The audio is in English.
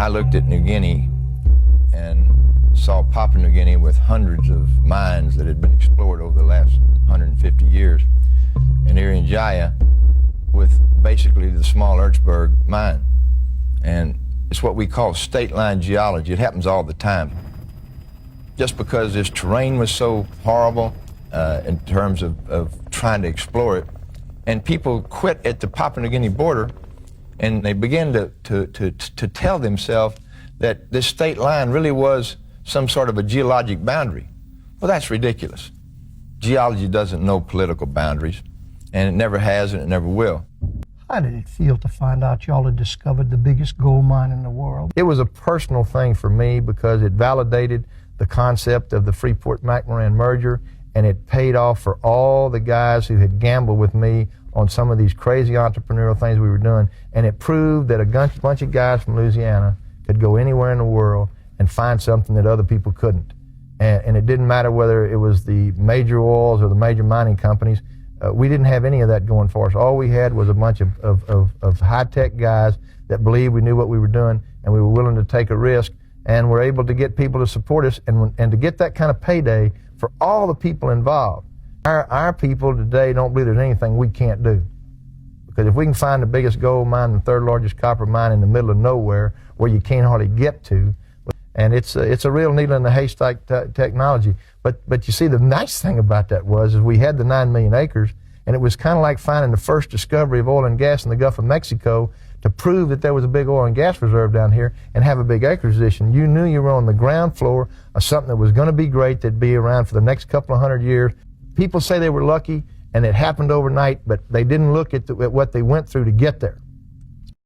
I looked at New Guinea and saw Papua New Guinea with hundreds of mines that had been explored over the last 150 years, and Irian Jaya with basically the small Ertsberg mine. And it's what we call state line geology. It happens all the time. Just because this terrain was so horrible in terms of trying to explore it, and people quit at the Papua New Guinea border, and they began to tell themselves that this state line really was some sort of a geologic boundary. Well, that's ridiculous. Geology doesn't know political boundaries, and it never has and it never will. How did it feel to find out y'all had discovered the biggest gold mine in the world? It was a personal thing for me because it validated the concept of the Freeport-McMoRan merger, and it paid off for all the guys who had gambled with me on some of these crazy entrepreneurial things we were doing, and it proved that a bunch of guys from Louisiana could go anywhere in the world and find something that other people couldn't. And it didn't matter whether it was the major oils or the major mining companies. We didn't have any of that going for us. All we had was a bunch of high-tech guys that believed we knew what we were doing, and we were willing to take a risk, and were able to get people to support us, and to get that kind of payday for all the people involved. Our people today don't believe there's anything we can't do. Because if we can find the biggest gold mine, the third largest copper mine in the middle of nowhere, where you can't hardly get to, and it's a real needle in the haystack technology. But you see, the nice thing about that is we had the 9 million acres, and it was kind of like finding the first discovery of oil and gas in the Gulf of Mexico to prove that there was a big oil and gas reserve down here and have a big acreage position. You knew you were on the ground floor of something that was going to be great, that'd be around for the next couple of 100 years. People say they were lucky and it happened overnight, but they didn't look at what they went through to get there.